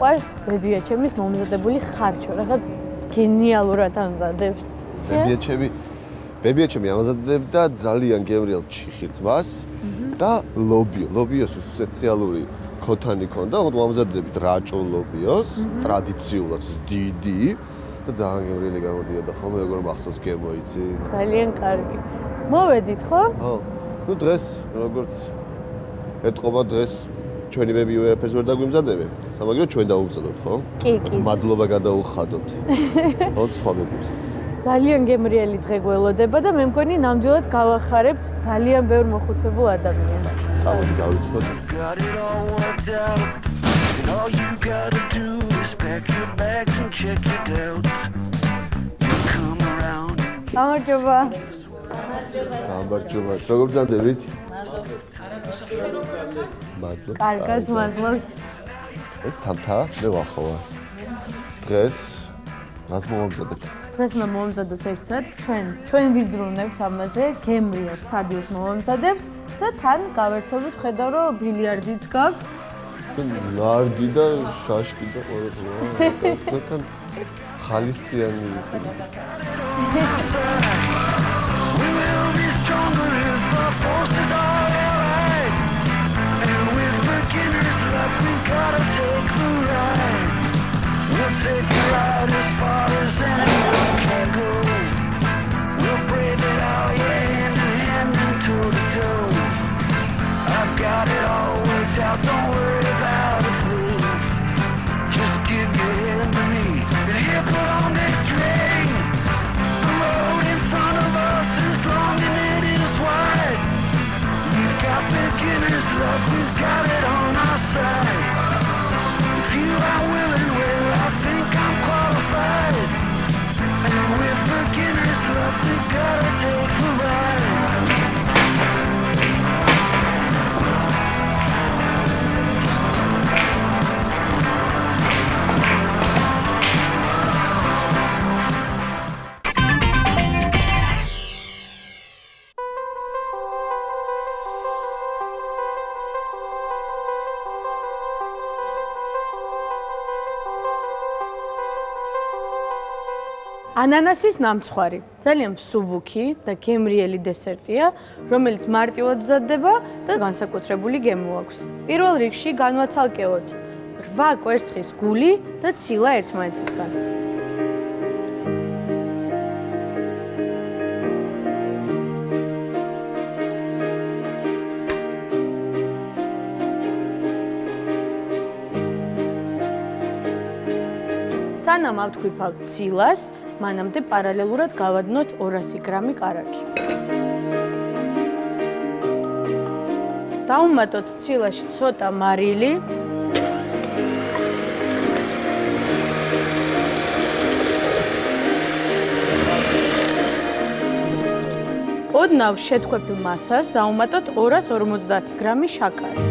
მიყვარს ბებიაჩემის მომზადებული ხარჩო, რაღაც გენიალურად ამზადებს. ბებიაჩემი ამზადებდა ძალიან გემრიელ ჩიხირთმას და ლობიოს სპეციალური ქოთანი ქონდა, ხომ ამზადებით რაჭულ ლობიოს, ტრადიციულად დიდი და ძალიან გემრიელი გამოდიოდა ხოლმე, როგორ მახსოვს გემო იცი? ძალიან კარგი. მოვედით ხო? ხო. ნუ დღეს როგორც ეთყობა დღეს ჩვენი ბები ვერაფერს ვერ დაგვიმზადებენ, სამაგრო ჩვენ დავუმზადოთ, ხო? კი. მადლობა გადაუხადოთ. ხო, სხვა ბებებს. ძალიან გემრიელი დღე გველოდება და მე მგონი ნამდვილად გავახარებთ ძალიან ბევრ მოხუცებულ ადამიანს. წამოდი გავიცნოთ. გამარჯობა. გამარჯობა. როგორ ბრძანდებით? მადლობა. კარგად, მადლობთ. ეს თამთა მე ვახოვა. დღეს რას მოვამზადებთ? დღეს უნდა მოვამზადოთ ერთად, ჩვენ ვიზრუნებთ ამაზე, გემრიელ სადილს მოვამზადებთ და თან გავერთობით, ხედავ რომ ბილიარდიც გაქვთ. ნარდი და შაშკი და ყველა. თქვენთან ხალისიანი ისე. We'll take you out as far as anyone can go. We'll brave it out, yeah, hand in hand and toe to toe. I've got it all worked out, don't worry about a thing. Just give your hand to me and here put on this ring. The road in front of us is long and it is wide. We've got beginner's luck, we've got it on our side. If you are willing, well, I think I'm qualified. And with beginner's luck, we've got to take the ride. ანანასის ნამცხვარი ძალიან მსუბუქი და გემრიელი დესერტია, რომელიც მარტივად მზადდება და განსაკუთრებული გემო აქვს. პირველ რიგში განვაცალკევოთ 8 კვერცხის გული და ცილა ერთმანეთისგან. სანამ ავთქვიფავთ ცილას, მანამდე პარალელურად გავადნოთ 200 გრამი კარაქი. დავუმატოთ ცილაში ცოტა მარილი. ოდნავ შეთქვეფილ მასას დავუმატოთ 250 გრამი შაქარი.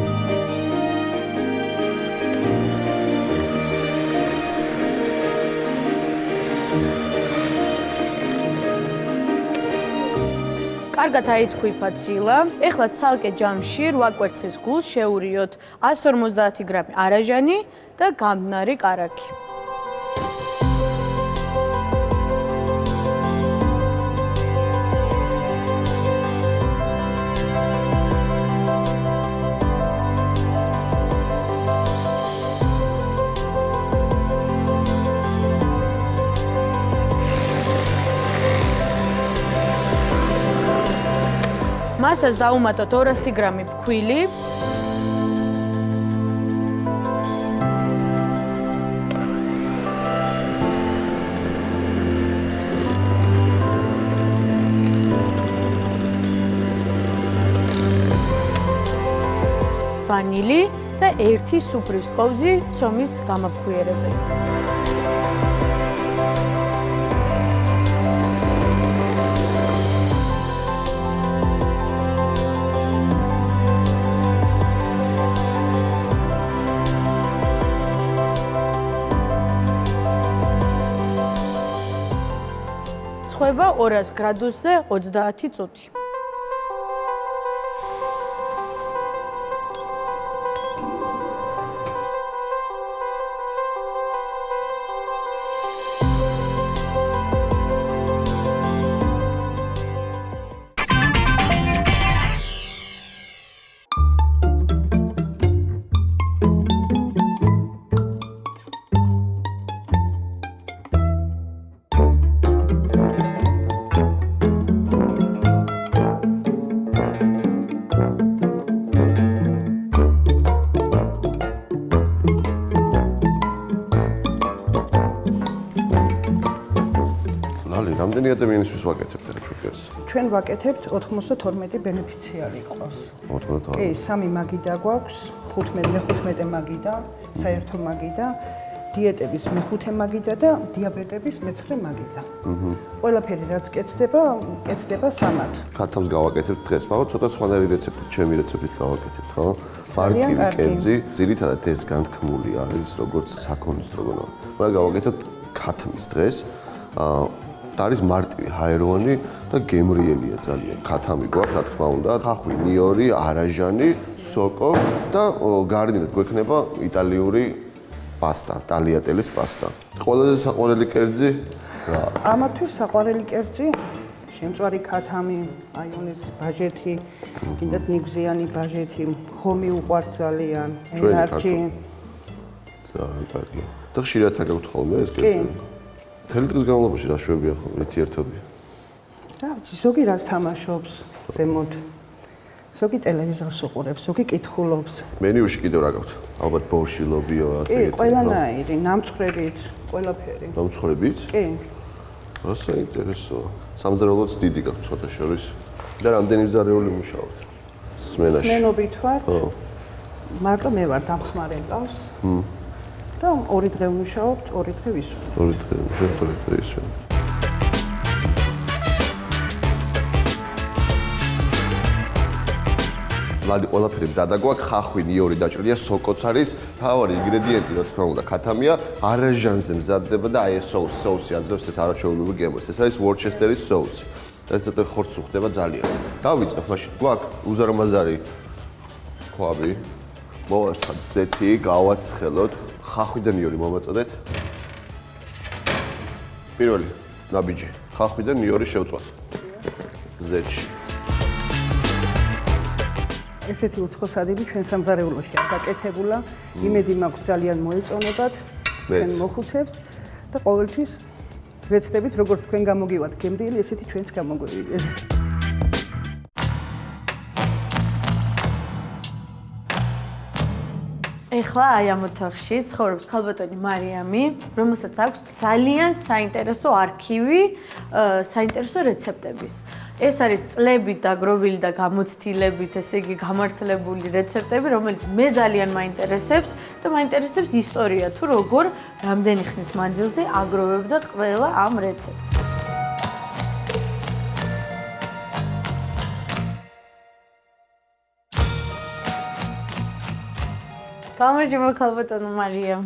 კარგად აითქვიფა ცილა. ეხლა ცალკე ჯამში 8 კვერცხის გულს შევურიოთ 150 გრამი არაჟანი და გამდნარი კარაქი. მასას დავუმატოთ 200 გრამი ფქვილი. ვანილი და 1 სუფრის კოვზი ცომის გამაფხვიერებელი. ხდება 200 გრადუსზე 30 წუთი. რამდენი ადამიანისთვის ვაკეთებთ რა ჩუქერს? ჩვენ ვაკეთებთ 92 ბენეფიციარი ყავს. 92. კი, 3 მაგიდა გვაქვს, 15 მაგიდა, საერთო მაგიდა, დიეტების მე-5 მაგიდა და დიაბეტების მე-9 მაგიდა. ყველაფერი რაც კეთდება სამად. ქათამს გავაკეთებთ დღეს, მაგრამ ცოტა სხვანაირი რეცეპტით, ჩემი რეცეპტით გავაკეთებთ, ხო? ფარკივი კერძი, ძირითადად ეს განთქმული არის, როგორც საქონლის დროგონა. მაგრამ გავაკეთებთ ქათმის დღეს. და არის მარტივი, ჰაეროვანი და გემრიელია ძალიან. ქათამი გვაქვს, რა თქმა უნდა, ხახვი, ნიორი, არაჟანი, სოკო და გარდნით გვექნება იტალიური პასტა, ტალიატელის პასტა. ყველაზე საყვარელი კერძი რა? ამათვის საყვარელი კერძი შემწვარი ქათამი, აიონის ბაჟეთი, კიდეც ნიგზიანი ბაჟეთი, ხომი უყვართ ძალიან, ენარჯი. ძალიან კარგი. და ხშირად აგაქვთ ხოლმე ეს კერძი? მთელი დღის განმავლობაში რა შვებია ხოლმე ეთიერთობი? რა ვიცი, ზოგი რაც თამაშობს ზემოთ. ზოგი ტელევიზორს უყურებს, ზოგი კითხულობს. მენიუში კიდევ რა გაქვთ? ალბათ ბორში, ლობიო, რაც კი, ყველანაირი, ნამცხრებით, ყველაფერი. ნამცხრებით? კი. რა საინტერესოა. სამზარეულოც დიდი გაქვთ ცოტა შორის. და რამდენი მზარეული მუშაობთ? სმენაში. სმენობით ვარ. ხო. მარტო მე ვარ დამხმარე მყავს. და 2 დღე ვმუშაობთ, 2 დღე ვისვენ. 2 დღე მუშაობთ, 2 დღე ისვენ. ლადი ყველაფერი მზადა გვაქვს, ხახვი, ნიორი დაჭრილია, სოკოც არის, თავარი ინგრედიენტი, რა თქმა უნდა, ქათამია, არაჟანზე მზადდება და აი ეს соуსი აძლევს ეს არაჩვეულებრივ გემოს. ეს არის ვორჩესტერის соуსი. და ცოტა ხორცს უხდება ძალიან. დავიწყებ მაშინ, გვაქვს უზარმაზარი ქვაბი. მოვასხათ ზეთი, გავაცხელოთ, ხახვი და ნიორი მომაწოდეთ. პირველი ნაბიჯი, ხახვი და ნიორი შევწვათ ზეთში. ესეთი უცხოსადები ჩვენ სამზარეულოში არ გაკეთებულა. იმედი მაქვს ძალიან მოეწონებათ ჩვენ მოხუცებს და ყოველთვის ვეცდებით როგორც თქვენ გამოგივათ გემრიელი, ესეთი ჩვენც გამოგვივიდეს. ეხლა აი ამ ოთახში ცხოვრობს ქალბატონი მარიამი, რომელსაც აქვს ძალიან საინტერესო არქივი, საინტერესო რეცეპტების. ეს არის წლებით დაგროვილი და გამოცდილებით, ესე იგი გამართლებული რეცეპტები, რომელიც მე ძალიან მაინტერესებს და მაინტერესებს ისტორია, თუ როგორ რამდენი ხნის მანძილზე აგროვებდა ყველა ამ რეცეპტს. გამარჯობა ქალბატონო მარიამ.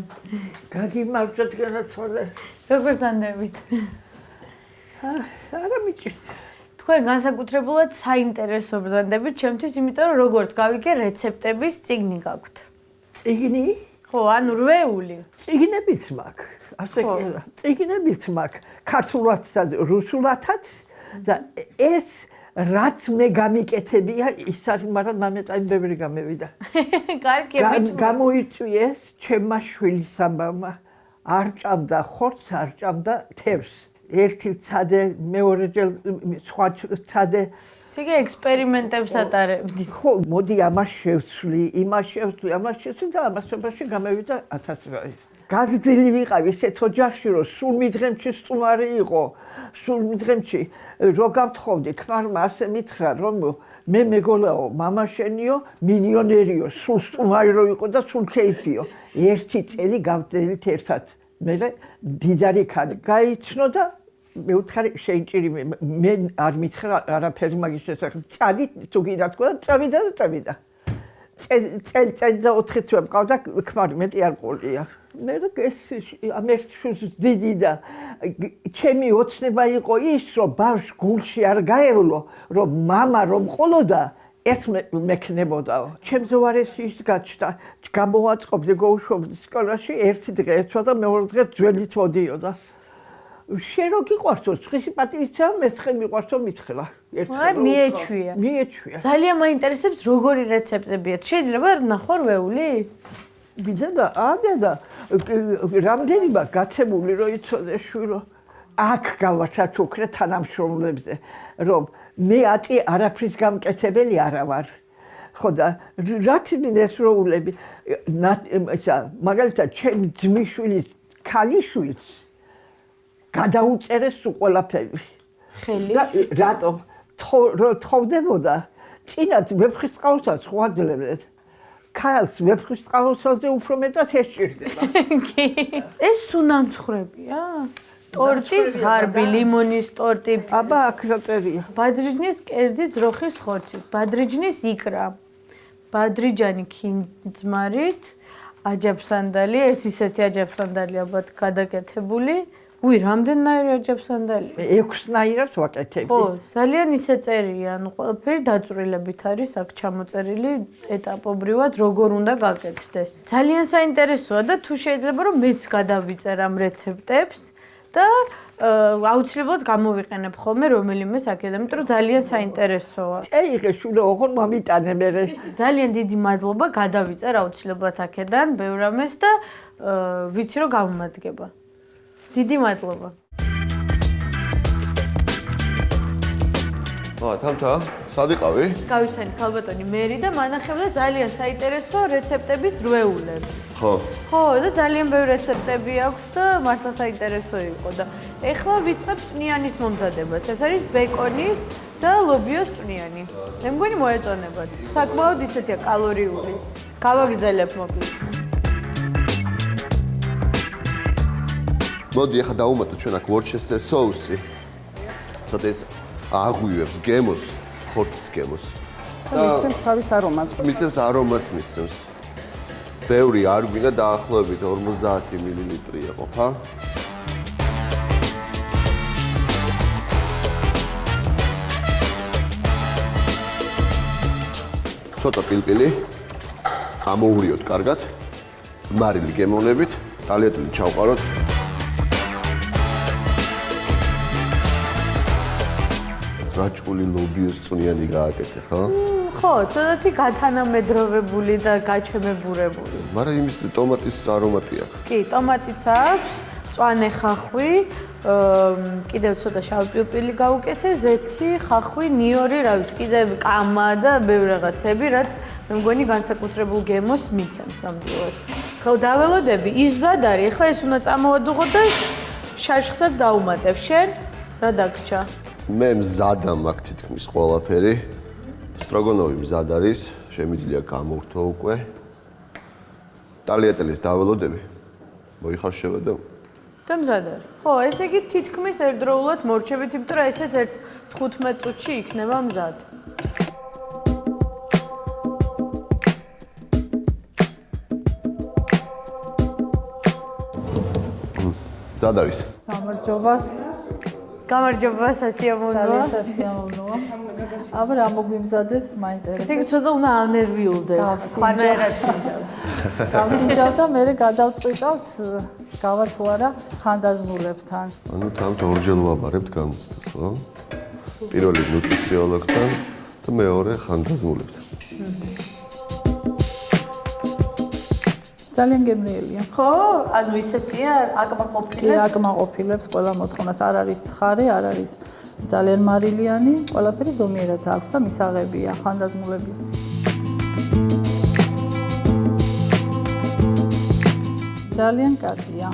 გაგიმარჯვეთ განაცვალე. როგორ დანდებით? არა მიჭირს. თქვენ განსაკუთრებულად საინტერესო ბრძანდებით ჩემთვის, იმიტომ რომ როგორც გავიგე რეცეპტების წიგნი გაქვთ. წიგნი? ხო, ანუ რვეული. წიგნებიც მაქვს. ასე კი, წიგნებიც მაქვს. ქართულადაც და რუსულადაც და ეს რაც მე გამიკეთებია, ის არის, მაგრამ ნამეტანი ბევრი გამევიდა. კარგი, გამოიწვიეს ჩემმა შვილის ამბავმა. არ ჭამდა ხორცს, არ ჭამდა თევზს. ერთი ცადე, მეორეჯერ სხვა ცადე. ისე ექსპერიმენტებს ატარებდი. ხო, მოდი ამას შევცვლი, იმას შევცვლი, ამას შევცვლი და ამასობაში გამევიდა 1000 ლარი. გაზრდილი ვიყავი ესეთ ოჯახში, რომ სულ მიდღემში სტუმარი იყო, სულ მიდღემში რო გავთხოვდი, ქმარმა ასე მითხრა, რომ მე მეგოლაო, მამა შენიო, მილიონერიო, სულ სტუმარი რო იყო და სულ ქეიფიო. ერთი წელი გავდელით ერთად. მე დიდარი ქალი გაიცნო და მე ვთხარი შეიჭირი მე არ მითხრა არაფერი მაგის შესახებ. წადი თუ გინდა თქვა და წავიდა. წელი და 4 თვე მყავდა ქმარი, მეტი არ ყოლია. მე ეს ამ ერთ შვილს დიდი და ჩემი ოცნება იყო ის, რომ ბავშვ გულში არ გაევლო, რომ მამა რომ ყოლოდა, ეს მექნებოდაო. ჩემს უარესი ის გაჩნდა, გამოვაწყობდი გოუშვობდი სკოლაში, ერთი დღე ეცვა და მეორე დღე ძველით მოდიოდა. შენ რო გიყვარსო, ცხისი პატივისცემა, მე მიყვარსო მითხრა. მიეჩვია. ძალიან მაინტერესებს როგორი რეცეპტებია. შეიძლება ნახო რვეული? ბიძადა, და რამდენიმე გაცემული რო იცოდე შვილო. აქ გავაჩუქრე თანამშრომლებზე, რომ მე ატი არაფრის გამკეთებელი არა ვარ. ხო და რაც ნესროულები, მაგალითად ჩემი ძმისშვილის ქალიშვილს გადაუწერეს სულ ყველაფერი. ხელი. და რატომ თხოვდებოდა წინათ ვეფხისტყაოსას ხო აძლევდეთ. ქალს ვეფხისტყაოსაზე უფრო მეტად ეშჭირდება. კი. ეს სუნამცხრებია? ტორტის ღარბი, ლიმონის ტორტი, აბა აქ რა წერია? ბადრიჯნის კერძი ძროხის ხორცით, ბადრიჯნის იკრა, ბადრიჯანი ქინძმარით, აჯაბსანდალი, ეს ისეთი აჯაბსანდალი ალბათ გადაკეთებული. უი, რამდენნაირი აჯაბსანდალი? 6-ნაირად ვაკეთები. ხო, ძალიან ისე წერია, ანუ ყველაფერი დაწვრილებით არის აქ ჩამოწერილი ეტაპობრივად, როგორ უნდა გაკეთდეს. ძალიან საინტერესოა და თუ შეიძლება რომ მეც გადავიწერ ამ რეცეპტებს და აუცილებლად გამოვიყენებ ხოლმე რომელიმე საკეთებ, იმიტომ რომ ძალიან საინტერესოა. წეიღე შულა ოღონ მომიტანე მე. ძალიან დიდი მადლობა, გადავიწერ აუცილებლად აქედან ბევრ ამას და ვიცი რომ გამომადგება. დიდი მადლობა. თამთა, სად იყავი? გავიცანი ქალბატონი მერი და მანახებდა ძალიან საინტერესო რეცეპტების რვეულებს. ხო. ხო, და ძალიან ბევრი რეცეპტები აქვს და მართლა საინტერესო იყო და ეხლა ვიწყებ წვნიანის მომზადებას. ეს არის ბეკონის და ლობიოს წვნიანი. მე მგონი მოეწონებათ. საკმაოდ ისეთია კალორიული. გავაგრძელებ მოკლედ. მოდი ახლა დავუმატოთ ჩვენ აქ ვორჩესტერ соуსი. ცოტა ეს აღვივებს გემოს, ხორცის გემოს. და მისცემს თავის არომატს. მისცემს არომას მისცემს. ბევრი არ გვინდა დაახლოებით 50 მილilitrია ყოფა. ცოტა პილპილი. ამოურიოთ კარგად. მარილი გემოვნებით, ტალიატელი ჩავყაროთ. რაჭკული ლობიოს წვნიანი გააკეთე, ხო? ხო, ცოტათი გათანამედროვებული და გაჩემებურებული. მაგრამ იმის ტომატის არომატი აქვს. კი, ტომატიც აქვს, მწვანე ხახვი, კიდევ ცოტა შავი პილპილი გავუკეთე, ზეთი, ხახვი, ნიორი, რა ვიცი, კიდევ კამა და ბევრ რაღაცები, რაც მე მგონი განსაკუთრებულ გემოს მიცემს ამბულად. ხო, დაველოდები, ის მზად არის, ეხლა ეს უნდა წამოვადუღო და შაშხსაც დავუმატებ. შენ რა დაგრჩა? მე მზად მაქვს თითქმის ყველაფერი. სტროგონოვი მზად არის, შემიძლია გამოვთო უკვე. ტალიატელის დაველოდები. მოიხარშება და და მზად არის. ხო, ესე იგი თითქმის ერთდროულად მორჩებით, იმიტომ რომ ესეც ერთ 15 წუთში იქნება მზად. მზად არის. გამარჯობა. გამარჯობა, სასიამოვნოა. ძალიან სასიამოვნოა. აბა რა მოგვიმზადეთ, ესე მაინტერესებს. იგი ცოტა უნდა ანერვიულდე. სხვანაირად სინჯავს. გავსინჯავ და მე გადავწყვიტავთ, გავა თუ არა ხანდაზმულებთან. ანუ თამთ ორჯერ ვაბარებთ გამოცდას, ხო? პირველი ნუტრიციოლოგთან და მეორე ხანდაზმულებთან. ძალიან გემრიელია. ხო, ანუ ისეთია აკმაყოფილებს. კი, აკმაყოფილებს ყველა მოთხოვნას. არ არის ცხარე, არ არის ძალიან მარილიანი, ყველაფერი ზომიერად აქვს და მისაღებია ხანდაზმულებისთვის. ძალიან კარგია.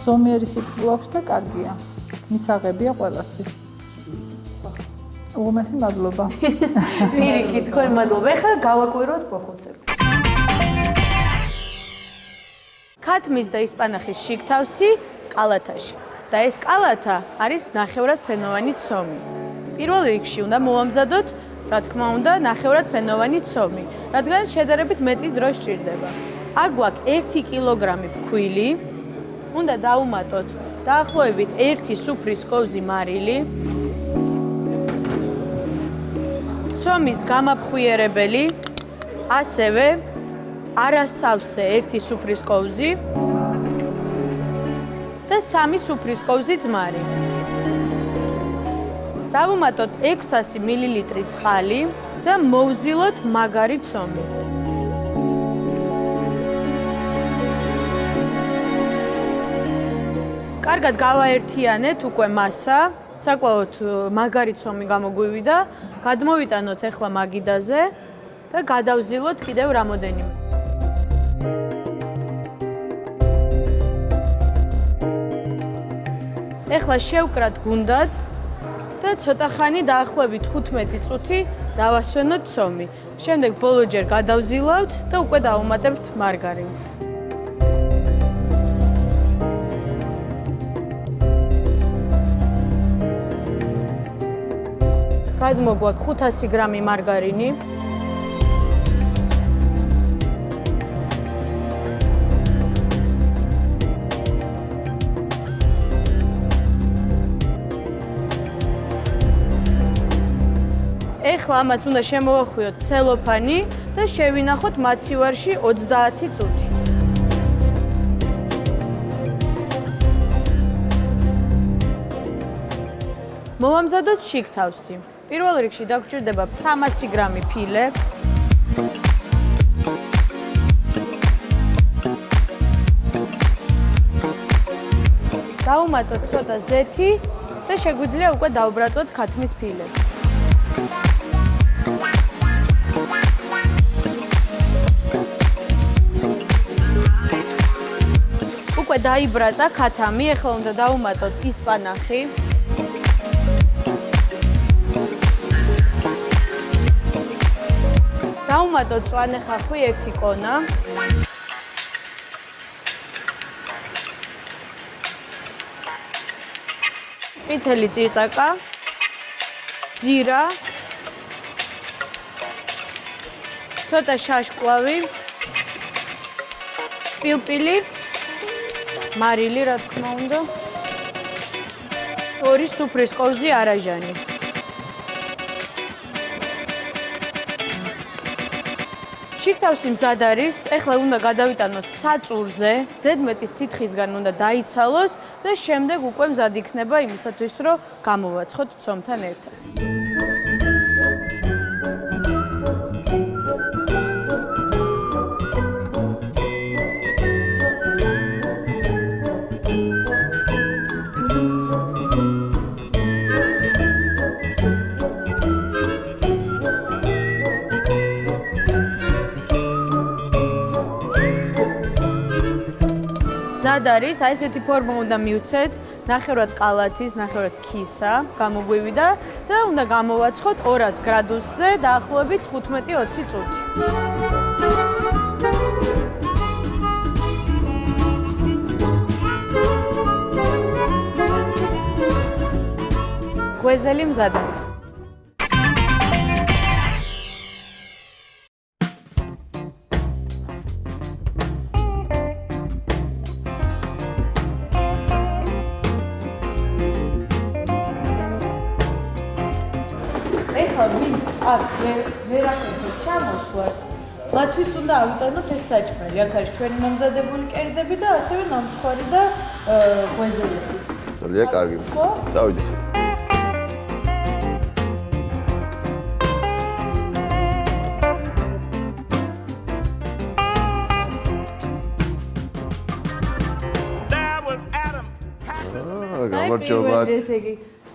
ზომიერი სიკვდილი აქვს და კარგია. მისაღებია ყველასთვის. უღმესი მადლობა. პირიქით, თქვენ მადლობა. ეხლა გავაკვიროთ მოხუცები. ქათმის და ისპანახის შიგთავსი კალათაში. და ეს კალათა არის ნახევრად ფენოვანი ცომი. პირველ რიგში უნდა მოვამზადოთ, რა თქმა უნდა, ნახევრად ფენოვანი ცომი, რადგან შედარებით მეტი დრო სჭირდება. აქ გვაქვს 1 კილოგრამი ფქვილი, უნდა დავუმატოთ დაახლოებით 1 სუფრის კოვზი მარილი, ცომის გამაფხვიერებელი, ასევე არასავსე 1 სუფრის კოვზი და 3 სუფრის კოვზი ძმარი. დავუმატოთ 600 მილილიტრი წყალი და მოვზილოთ მაგარი ცომი. კარგად გავაერთიანეთ უკვე მასა. საკმაოდ მაგარი ცომი გამოგვივიდა. გადმოვიტანოთ ახლა მაგიდაზე და გადავზილოთ კიდევ რამოდენიმე. ეხლა შევკრათ გუნდად და ცოტა ხანი დაახლოებით 15 წუთი დავასვენოთ ცომი. შემდეგ ბოლოჯერ გადავზილავთ და უკვე დავუმატებთ მარგარინს. გადმოგვაქვს 500 გრამი მარგარინი. ეხლა ამას უნდა შემოვახვიოთ ცელოფანი და შევინახოთ მაცივარში 30 წუთი. მოვამზადოთ შიგთავსი. პირველ რიგში დაგჭირდება 300 გრამი ფილე. დავუმატოთ ცოტა ზეთი და შეგვიძლია უკვე დავბრაწოთ ქათმის ფილები. უკვე დაიბრაცა ქათამი, ეხლა უნდა დავუმატოთ ისპანახი. დავუმატოთ მწვანე ხახვი 1 კონა. წითელი წიწაკა, ძირა, ცოტა შაშკლავი, პილპილი, მარილი, რა თქმა უნდა. 2 სუფრის ყოვზი არაჟანი. შიგთავსი მზად არის, ეხლა უნდა გადავიტანოთ საწურზე, ზედმეტი სითხისგან უნდა დაიცალოს და შემდეგ უკვე მზად იქნება იმისათვის, რომ გამოვაცხოთ ცომთან ერთად. მზად არის, აი ესეთი ფორმა უნდა მივცეთ, ნახევრად კალათის, ნახევრად ქისა, გამოგვივიდა და უნდა გამოვაცხოთ 200 გრადუსზე დაახლოებით 15-20 წუთი. გვეზელი მზად არის. ვინც აქ ვერ აკეთებს ჩამოსვლას, მათთვის უნდა ავიტანოთ ეს საჭმელი. აქ არის ჩვენი მომზადებული კერძები და ასევე ნამცხვარი და ღვეზელები. ძალიან კარგი. წავიდეთ. გამარჯობათ.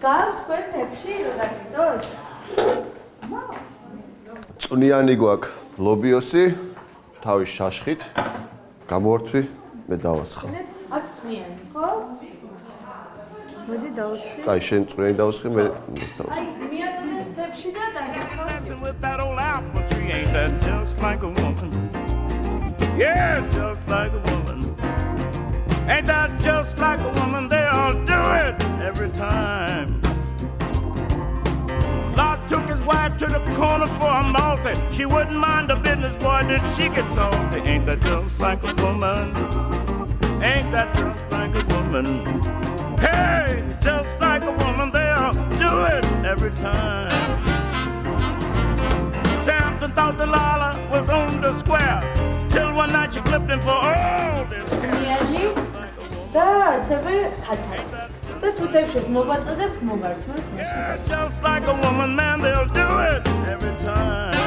გავთქვენ თებში რომ დაგიდოთ? წვნიანი გვაქვს ლობიოსი, თავის შაშხით. გამოვართვი, მე დავასხა. აქ წვნიანი, ხო? მოდი დავუსხი. კაი, შენ წვნიანი დავასხი, მე ეს დავასხი. აი, მიაწვნეთ თებში და დაგისხავ. With that old apple tree, ain't that just like a woman? Yeah, just like a woman. Ain't that just like a woman? They all do it every time. Lord took his wife to the corner for a multi. She wouldn't mind the business, boy, did she get salty. Ain't that just like a woman? Ain't that just like a woman? Hey, just like a woman, they all do it every time. Samson thought the Lala was on the square, till one night she clipped him for all this. წვნიანი და ასევე ქათამი. და თუთებში მოვაწოდებთ, მოვართმევთ მაშინ. Just like a woman, man, they'll do it every time.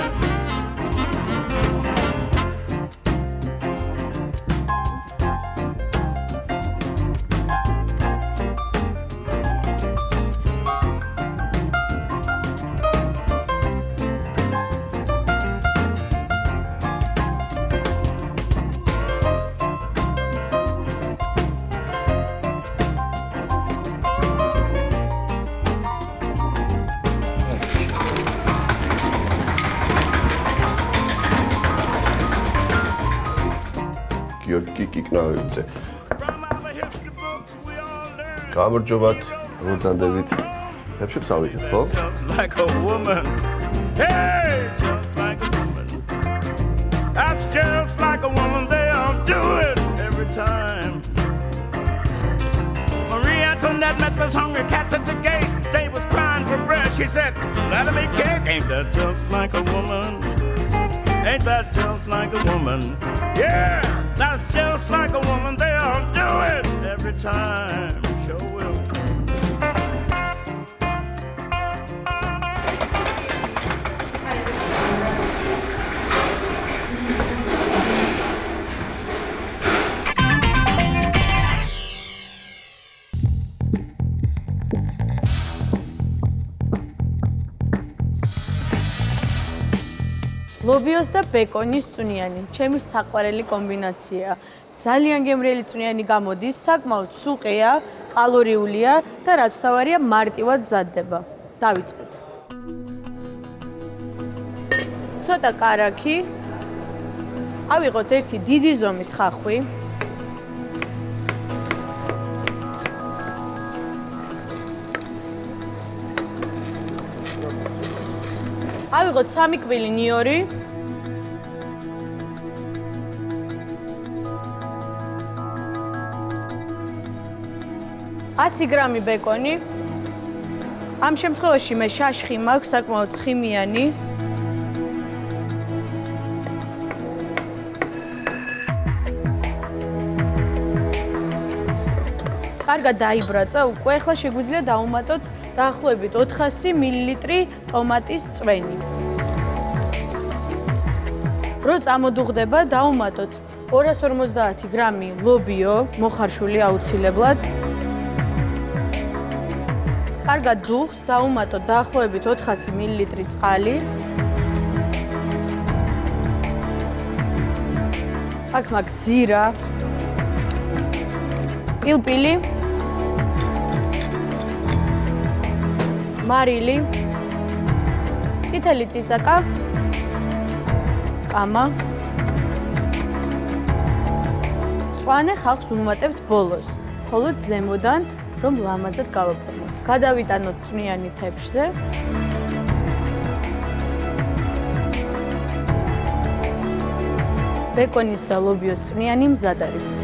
გიორგი კიკნავიძე. From our history books we all learn. გამარჯობათ, მოგზანდებით. თებში წავიდეთ, ხო? Just like a woman. Hey, just like a woman. That's just like a woman. They all do it every time. Marie Antoinette met those hungry cats at the gate. They was crying for bread. She said, "Let 'em eat cake." Ain't that just like a woman? Ain't that just like a woman? Yeah, that's just like a woman. They all do it every time. Sure will. ლობიოს და ბეკონის წვნიანი, ჩემი საყვარელი კომბინაცია. ძალიან გემრიელი წვნიანი გამოდის, საკმაოდ სუყია, კალორიულია და რაც თავარია, მარტივად მზადდება. დავიწყეთ. ცოტა კარაქი. ავიღოთ ერთი დიდი ზომის ხახვი. ავიღოთ 3 კბილი ნიორი. ასი გრამი ბეკონი. ამ შემთხვევაში მე შაშხი მაქვს საკმაოდ ცხიმიანი. კარგად დაიბრაცა უკვე, ახლა შეგვიძლია დავუმატოთ დაახლოებით 400 მილილიტრი ტომატის წვენი. რო წამოდუღდება, დავუმატოთ 250 გრამი ლობიო, მოხარშული აუცილებლად. კარგად დუღს დავუმატოთ დაახლოებით 400 მილილიტრი წყალი. აქ მაქვს ძირა, პილპილი, მარილი, წითელი წიწაკა, კამა. მწვანე ხავხს ვუმატებთ ბოლოს, მხოლოდ ზემოდან, რომ ლამაზად გავაფორმოთ. გადავიტანოთ წვნიანი თეფშზე. ბეკონის და ლობიოს წვნიანი მზად არის.